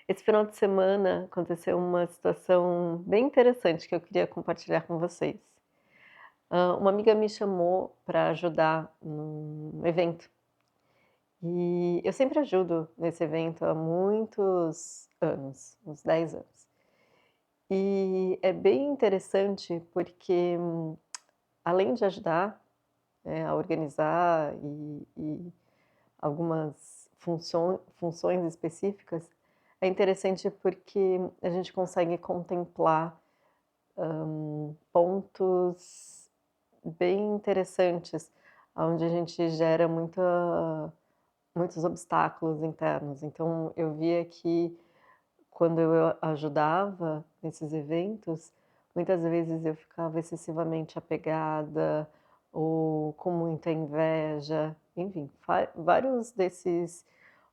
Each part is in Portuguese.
Esse final de semana aconteceu uma situação bem interessante que eu queria compartilhar com vocês. Uma amiga me chamou para ajudar num evento, e eu sempre ajudo nesse evento há muitos anos, uns 10 anos. E é bem interessante porque, além de ajudar, a organizar e algumas funções específicas, é interessante porque a gente consegue contemplar pontos bem interessantes, onde a gente gera muitos obstáculos internos. Então eu via que quando eu ajudava nesses eventos, muitas vezes eu ficava excessivamente apegada ou com muita inveja, enfim, vários desses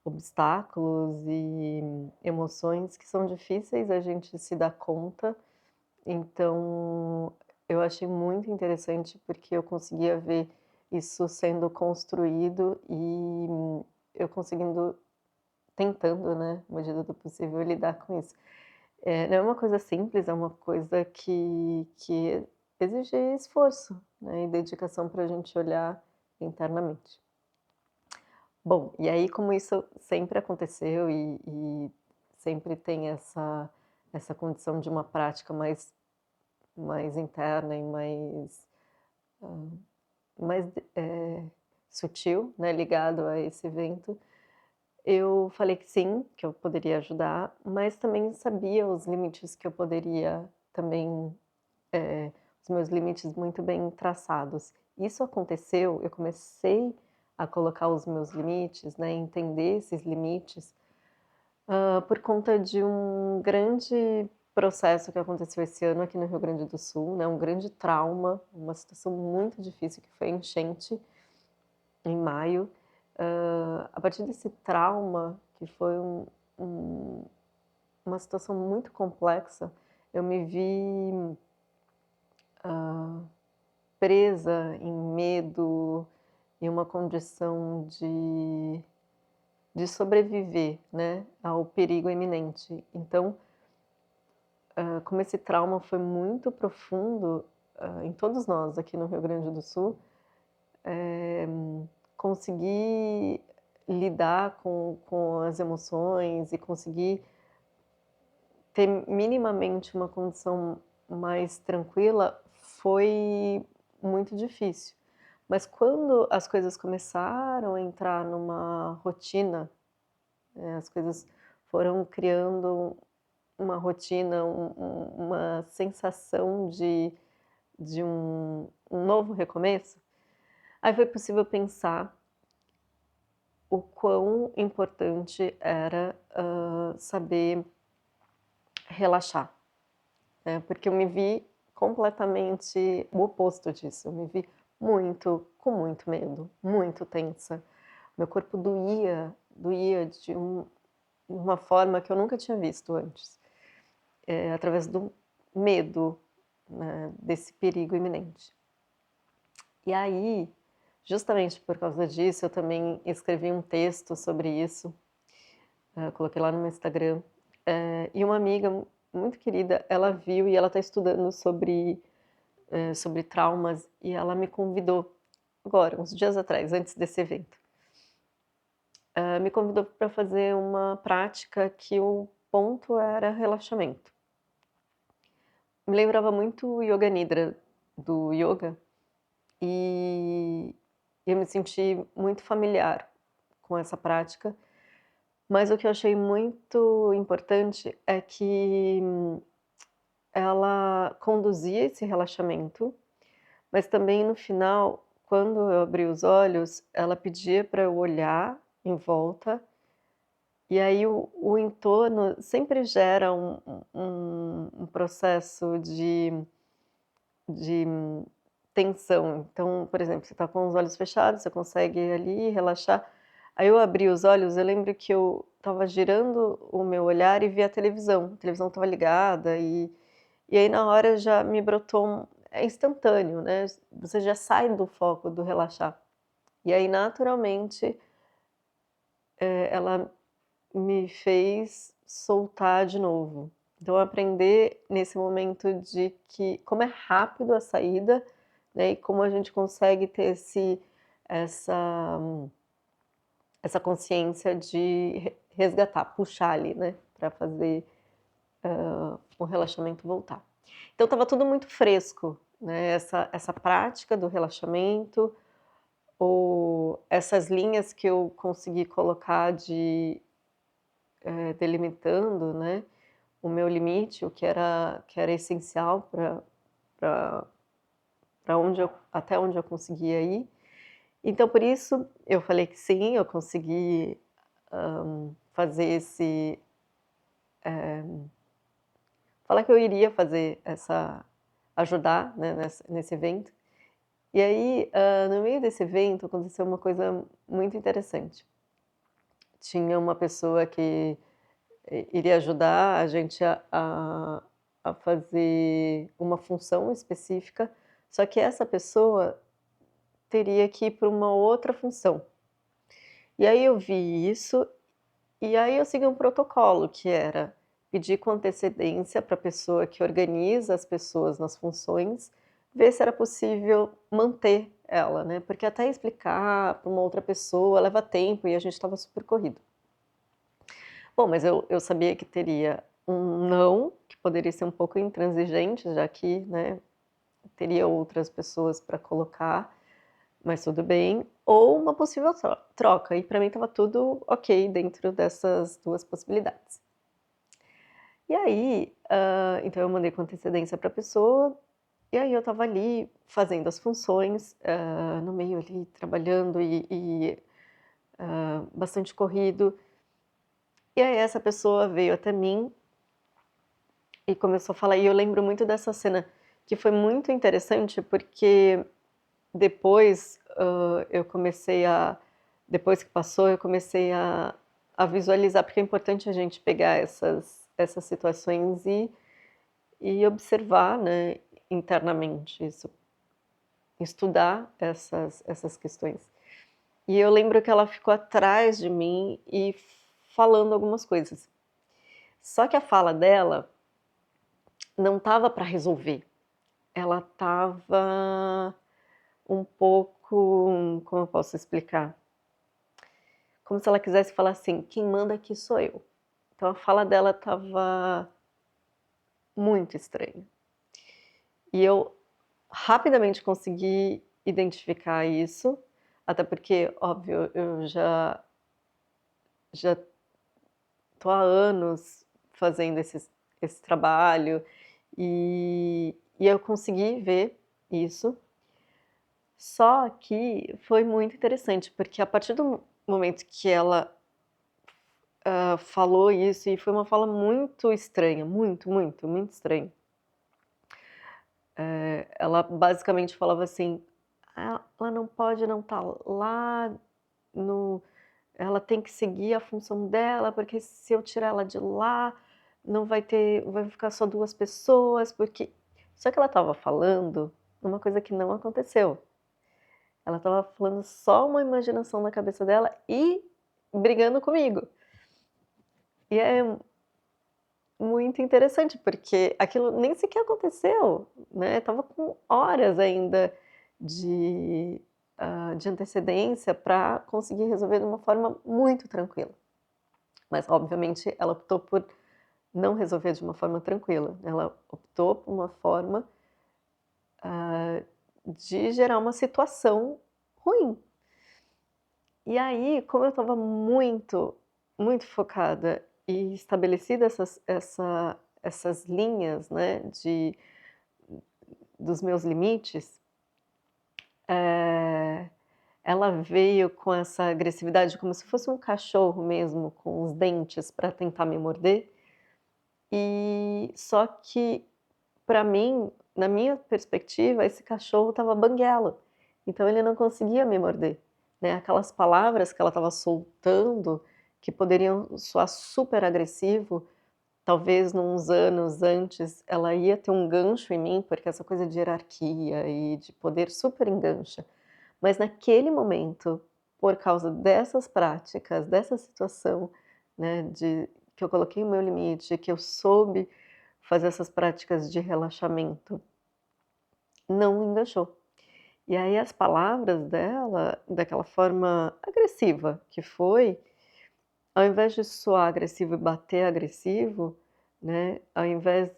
obstáculos e emoções que são difíceis a gente se dar conta. Então, eu achei muito interessante, porque eu conseguia ver isso sendo construído e eu conseguindo tentando, né, na medida do possível, lidar com isso. Não é uma coisa simples, é uma coisa que exige esforço, né, e dedicação para a gente olhar internamente. Bom, e aí como isso sempre aconteceu e sempre tem essa condição de uma prática mais interna e mais sutil, né, ligado a esse evento, eu falei que sim, que eu poderia ajudar, mas também sabia os limites que eu poderia também, os meus limites muito bem traçados. Isso aconteceu, eu comecei a colocar os meus limites, né, entender esses limites, por conta de um grande processo que aconteceu esse ano aqui no Rio Grande do Sul, né, um grande trauma, uma situação muito difícil que foi a enchente em maio. A partir desse trauma, que foi um uma situação muito complexa, eu me vi, presa em medo, em uma condição de sobreviver, né, ao perigo iminente. Então, como esse trauma foi muito profundo, em todos nós aqui no Rio Grande do Sul, eh, conseguir lidar com as emoções e conseguir ter minimamente uma condição mais tranquila foi muito difícil. Mas quando as coisas começaram a entrar numa rotina, as coisas foram criando uma rotina, uma sensação de um novo recomeço, aí foi possível pensar o quão importante era, saber relaxar, né, porque eu me vi completamente o oposto disso, eu me vi com muito medo, muito tensa. Meu corpo doía de uma forma que eu nunca tinha visto antes, através do medo, né, desse perigo iminente. E aí, justamente por causa disso, eu também escrevi um texto sobre isso, coloquei lá no meu Instagram, e uma amiga muito querida, ela viu e ela está estudando sobre traumas, e ela me convidou agora, uns dias atrás, antes desse evento, me convidou para fazer uma prática que o ponto era relaxamento. Me lembrava muito o Yoga Nidra do yoga, e eu me senti muito familiar com essa prática, mas o que eu achei muito importante é que ela conduzia esse relaxamento, mas também no final, quando eu abri os olhos, ela pedia para eu olhar em volta, e aí o entorno sempre gera um processo de tensão. Então, por exemplo, você está com os olhos fechados, você consegue ali relaxar. Aí eu abri os olhos, eu lembro que eu estava girando o meu olhar e vi a televisão estava ligada e aí na hora já me brotou é instantâneo, né, você já sai do foco do relaxar. E aí naturalmente, ela me fez soltar de novo. Então aprender nesse momento de que como é rápido a saída, né, e como a gente consegue ter essa essa consciência de resgatar, puxar ali, né, para fazer, o relaxamento voltar. Então estava tudo muito fresco, né, essa prática do relaxamento, ou essas linhas que eu consegui colocar delimitando, né, o meu limite, o que era essencial para pra onde eu até onde eu conseguia ir. Então por isso eu falei que sim, eu consegui, fazer falar que eu iria fazer ajudar, né, nesse evento. E aí, no meio desse evento aconteceu uma coisa muito interessante. Tinha uma pessoa que iria ajudar a gente a fazer uma função específica, só que essa pessoa teria que ir para uma outra função. E aí eu vi isso, e aí eu segui um protocolo, que era pedir com antecedência para a pessoa que organiza as pessoas nas funções, ver se era possível manter ela, né, porque até explicar para uma outra pessoa leva tempo e a gente estava super corrido. Bom, mas eu sabia que teria um não, que poderia ser um pouco intransigente, já que, né, teria outras pessoas para colocar, mas tudo bem, ou uma possível troca, e para mim estava tudo ok dentro dessas 2 possibilidades. E aí, então eu mandei com antecedência para a pessoa, e aí eu estava ali fazendo as funções, no meio ali trabalhando bastante corrido. E aí essa pessoa veio até mim e começou a falar, e eu lembro muito dessa cena, que foi muito interessante, porque depois, eu comecei a depois que passou, eu comecei a visualizar, porque é importante a gente pegar essas situações e observar, né, internamente isso, estudar essas questões. E eu lembro que ela ficou atrás de mim e falando algumas coisas. Só que a fala dela não estava para resolver, ela estava um pouco, como eu posso explicar? Como se ela quisesse falar assim: "Quem manda aqui sou eu". Então a fala dela estava muito estranha. E eu rapidamente consegui identificar isso, até porque, óbvio, eu já tô há anos fazendo esse trabalho, e eu consegui ver isso. Só que foi muito interessante, porque a partir do momento que ela falou isso, e foi uma fala muito estranha, muito, muito, muito estranha. Ela basicamente falava assim: "Ah, ela não pode não estar lá no ela tem que seguir a função dela, porque se eu tirar ela de lá, não vai ficar só 2 pessoas, porque" só que ela estava falando uma coisa que não aconteceu. Ela estava falando só uma imaginação na cabeça dela e brigando comigo. E é muito interessante, porque aquilo nem sequer aconteceu, né, estava com horas ainda de, de antecedência para conseguir resolver de uma forma muito tranquila. Mas, obviamente, ela optou por não resolver de uma forma tranquila, ela optou por uma forma, de gerar uma situação ruim. E aí, como eu estava muito, muito focada e estabelecida essas linhas, né, dos meus limites, eh, ela veio com essa agressividade como se fosse um cachorro mesmo, com os dentes para tentar me morder, e só que para mim, na minha perspectiva, esse cachorro estava banguelo, então ele não conseguia me morder, né, aquelas palavras que ela estava soltando, que poderiam soar super agressivo, talvez uns anos antes ela ia ter um gancho em mim, porque essa coisa de hierarquia e de poder super engancha. Mas naquele momento, por causa dessas práticas, dessa situação, né, que eu coloquei o meu limite, que eu soube fazer essas práticas de relaxamento, não enganchou. E aí as palavras dela, daquela forma agressiva que foi, ao invés de soar agressivo e bater agressivo, né, ao invés,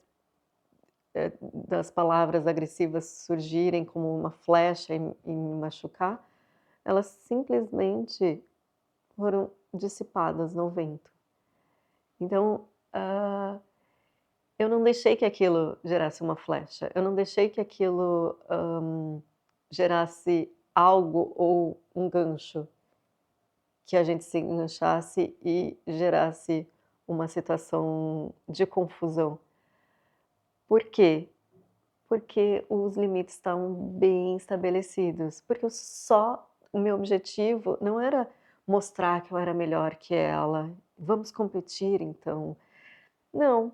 das palavras agressivas surgirem como uma flecha e me machucar, elas simplesmente foram dissipadas no vento. Então, eu não deixei que aquilo gerasse uma flecha, eu não deixei que aquilo, gerasse algo ou um gancho que a gente se enganchasse e gerasse uma situação de confusão. Por quê? Porque os limites estavam bem estabelecidos, porque eu só o meu objetivo não era mostrar que eu era melhor que ela, "vamos competir então". Não,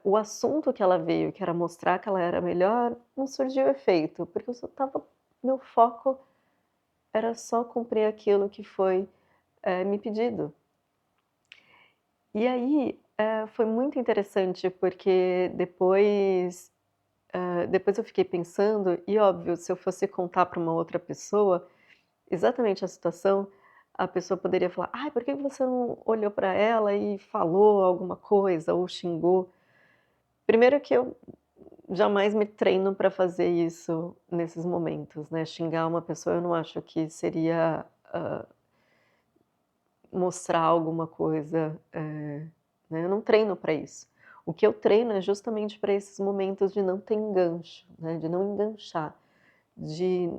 o assunto que ela veio, que era mostrar que ela era melhor, não surgiu efeito, porque eu só estava meu foco era só cumprir aquilo que foi, me pedido. E aí, foi muito interessante, porque depois eu fiquei pensando e óbvio, se eu fosse contar para uma outra pessoa, exatamente a situação, a pessoa poderia falar: "Ai, por que você não olhou para ela e falou alguma coisa ou xingou?". Primeiro que eu jamais me treino para fazer isso nesses momentos, né, xingar uma pessoa eu não acho que seria, mostrar alguma coisa, né, eu não treino para isso. O que eu treino é justamente para esses momentos de não ter engancho, né, de não enganchar, de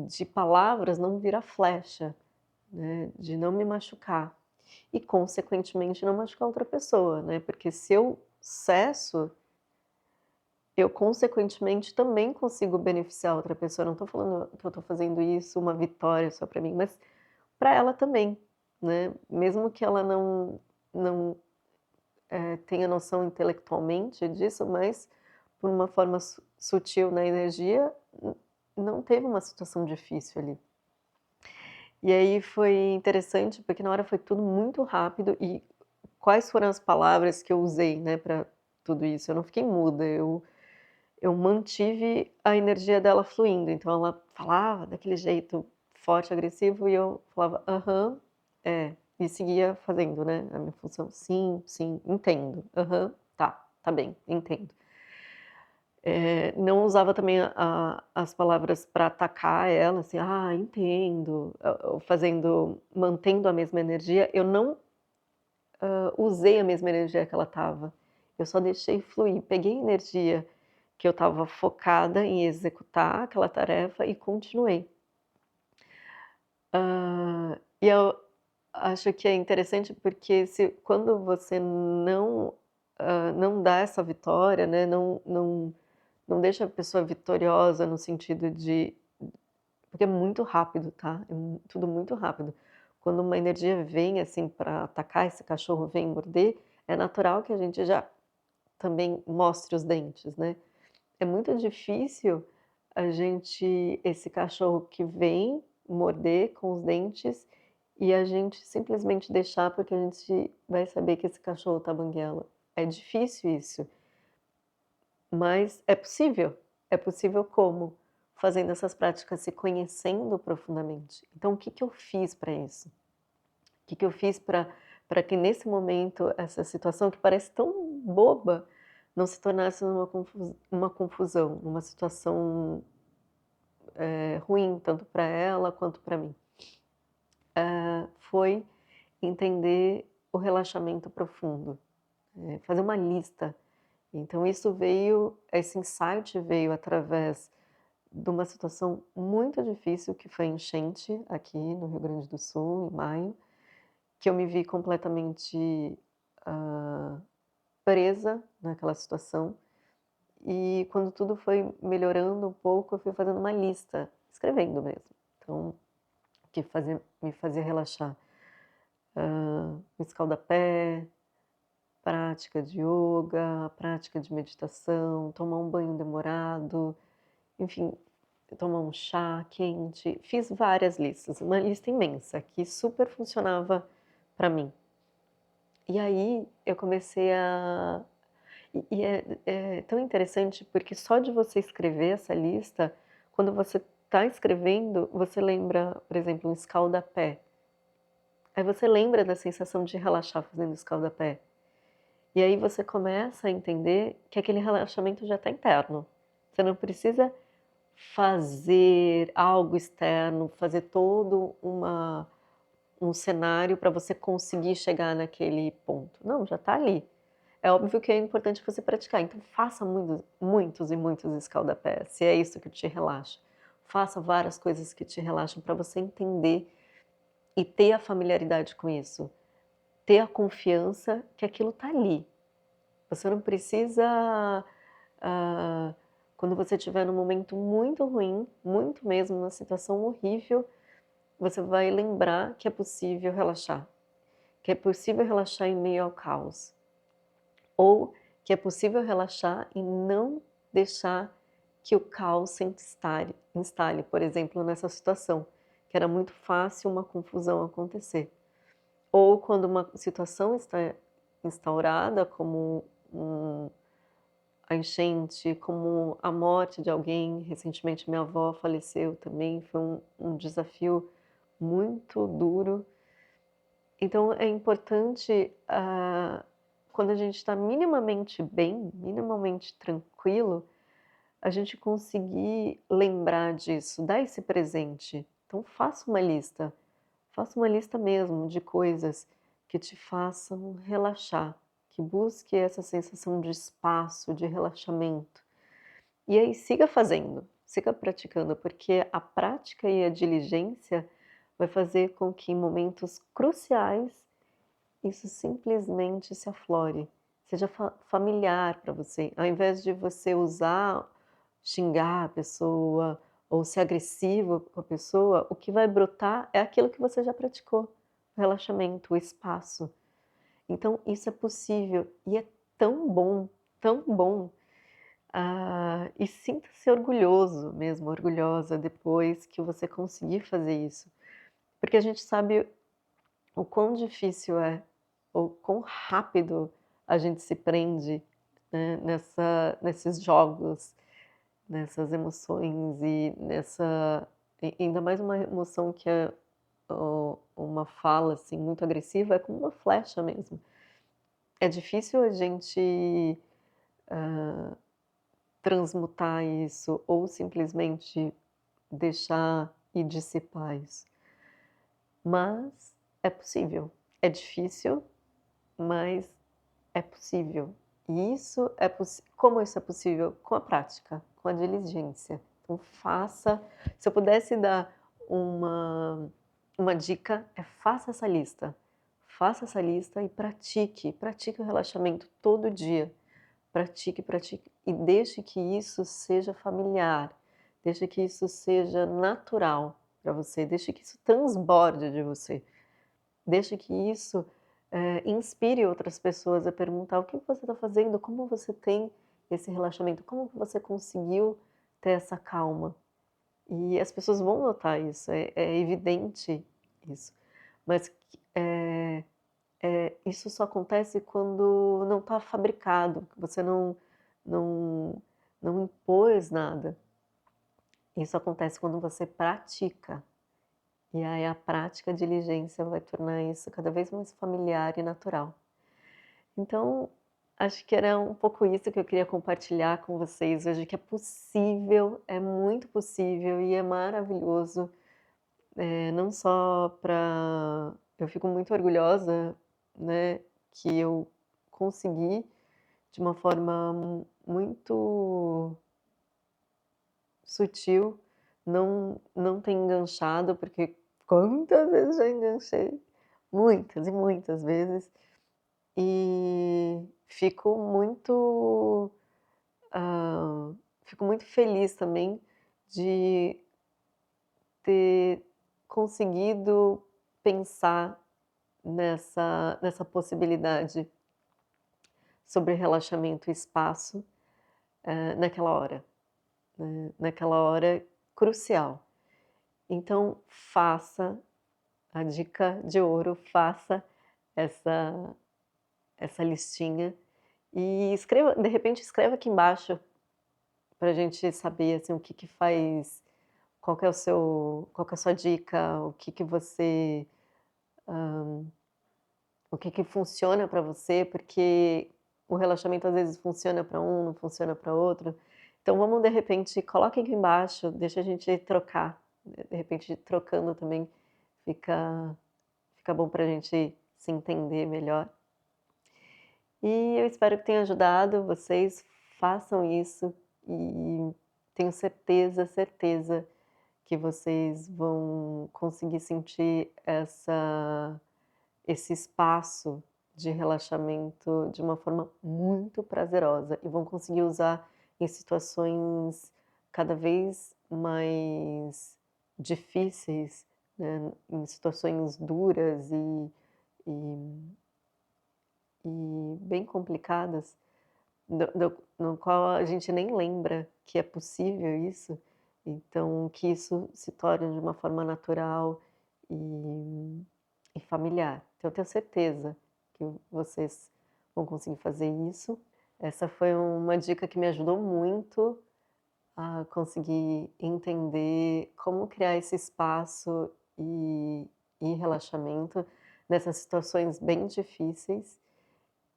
de palavras não virar flecha, né, de não me machucar e consequentemente não machucar outra pessoa, né, porque se eu cesso, eu consequentemente também consigo beneficiar outra pessoa, eu não estou falando que eu estou fazendo isso uma vitória só para mim, mas para ela também, né, mesmo que ela não tenha noção intelectualmente disso, mas por uma forma sutil na energia, não teve uma situação difícil ali. E aí foi interessante, porque na hora foi tudo muito rápido e quais foram as palavras que eu usei, né, para tudo isso? Eu não fiquei muda, eu mantive a energia dela fluindo, então ela falava daquele jeito forte, agressivo e eu falava: "Aham, é", e seguia fazendo, né, a minha função. "Sim, sim, entendo. Aham, tá, tá bem, entendo". Não usava também as palavras para atacar ela, assim: "Ah, entendo", ou fazendo mantendo a mesma energia, eu não, usei a mesma energia que ela estava, eu só deixei fluir, peguei a energia que eu estava focada em executar aquela tarefa e continuei. E eu acho que é interessante porque se quando você não dá essa vitória, né, não deixa a pessoa vitoriosa no sentido de porque é muito rápido, tá, tudo muito rápido. Quando uma energia vem, assim, para atacar, esse cachorro vem morder, é natural que a gente já também mostre os dentes, né. É muito difícil a gente esse cachorro que vem morder com os dentes e a gente simplesmente deixar, porque a gente vai saber que esse cachorro tá banguela. É difícil isso, mas é possível. É possível como? Fazendo essas práticas, se conhecendo profundamente. Então o que que eu fiz para isso? O que que eu fiz para que nesse momento, essa situação que parece tão boba, não se tornasse uma confusão, uma situação, ruim, tanto para ela quanto para mim? Foi entender o relaxamento profundo, fazer uma lista. Então isso veio esse insight veio através de uma situação muito difícil que foi a enchente aqui no Rio Grande do Sul, em maio, que eu me vi completamente, hã, presa naquela situação, e quando tudo foi melhorando um pouco, eu fui fazendo uma lista, escrevendo mesmo. Então, o que me fazia relaxar? Escaldapé, prática de yoga, prática de meditação, tomar um banho demorado, enfim, tomar um chá quente. Fiz várias listas, uma lista imensa que super funcionava para mim. E aí eu comecei a é tão interessante, porque só de você escrever essa lista, quando você está escrevendo, você lembra, por exemplo, um escaldapé. Aí você lembra da sensação de relaxar fazendo escaldapé. E aí você começa a entender que aquele relaxamento já está interno. Você não precisa fazer algo externo, fazer todo um cenário para você conseguir chegar naquele ponto. Não, já está ali. É óbvio que é importante você praticar, então faça muitos e muitos escaldapés, se é isso que te relaxa. Faça várias coisas que te relaxam para você entender e ter a familiaridade com isso. Ter a confiança que aquilo está ali. Você não precisa, ah, quando você estiver num momento muito ruim, muito mesmo, uma situação horrível, você vai lembrar que é possível relaxar, que é possível relaxar em meio ao caos, ou que é possível relaxar e não deixar que o caos se instale, por exemplo, nessa situação, que era muito fácil uma confusão acontecer. Ou quando uma situação está instaurada, como a enchente, como a morte de alguém. Recentemente minha avó faleceu também, foi um desafio muito duro. Então é importante, quando a gente está minimamente bem, minimamente tranquilo, a gente conseguir lembrar disso, dar esse presente. Então faça uma lista mesmo de coisas que te façam relaxar, que busque essa sensação de espaço, de relaxamento. E aí siga fazendo, siga praticando, porque a prática e a diligência vai fazer com que em momentos cruciais isso simplesmente se aflore, seja familiar para você. Ao invés de você xingar a pessoa ou ser agressivo com a pessoa, o que vai brotar é aquilo que você já praticou, o relaxamento, o espaço. Então isso é possível e é tão bom, e sinta-se orgulhoso mesmo, orgulhosa depois que você conseguir fazer isso, porque a gente sabe o quão difícil é, o quão rápido a gente se prende, né, nesses jogos, nessas emoções e ainda mais uma emoção que é uma fala, assim, muito agressiva, é como uma flecha mesmo. É difícil a gente, hã, transmutar isso ou simplesmente deixar e dissipar isso. Mas é possível. É difícil, mas é possível. E isso é como isso é possível? Com a prática, com a diligência. Então faça, se eu pudesse dar uma dica, é faça essa lista. Faça essa lista e pratique o relaxamento todo dia. Pratique, pratique e deixe que isso seja familiar, deixe que isso seja natural para você, deixe que isso transborde de você. Deixe que isso, inspire outras pessoas a perguntar: "O que você está fazendo? Como você tem esse relaxamento? Como que você conseguiu ter essa calma?". E as pessoas vão notar isso, é evidente isso. Mas isso só acontece quando não está fabricado, que você não não impôs nada. Isso acontece quando você pratica. E aí a prática, a diligência vai tornar isso cada vez mais familiar e natural. Então, acho que era um pouco isso que eu queria compartilhar com vocês hoje, que é possível, é muito possível e é maravilhoso, não só para eu fico muito orgulhosa, né, que eu consegui de uma forma muito sutil, não ter enganchado, porque quantas vezes já enganchei, muitas e muitas vezes, e fico muito feliz também de ter conseguido pensar nessa possibilidade sobre relaxamento e espaço, naquela hora, né, naquela hora crucial. Então faça a dica de ouro, faça essa essa listinha e escreva, de repente escreva aqui embaixo para a gente saber, assim, o que que faz, qual que é a sua dica, o que que funciona para você, porque o relaxamento às vezes funciona para um, não funciona para outro. Então vamos, de repente, coloquem aqui embaixo, deixa a gente trocar, de repente trocando também fica bom para a gente se entender melhor. E eu espero que tenha ajudado vocês, façam isso e tenho certeza, certeza que vocês vão conseguir sentir esse espaço de relaxamento de uma forma muito prazerosa e vão conseguir usar em situações cada vez mais difíceis, né, em situações duras e bem complicadas, no qual a gente nem lembra que é possível isso, então que isso se torne de uma forma natural e familiar. Então eu tenho certeza que vocês vão conseguir fazer isso. Essa foi uma dica que me ajudou muito a conseguir entender como criar esse espaço e relaxamento nessas situações bem difíceis.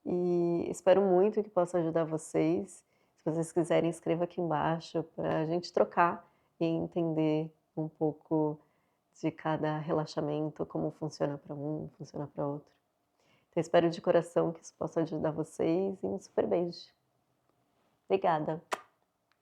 E espero muito que possa ajudar vocês. Se vocês quiserem, escreva aqui embaixo para a gente trocar e entender um pouco de cada relaxamento, como funciona para um, funciona para outro. Então, espero de coração que isso possa ajudar vocês e um super beijo. Obrigada.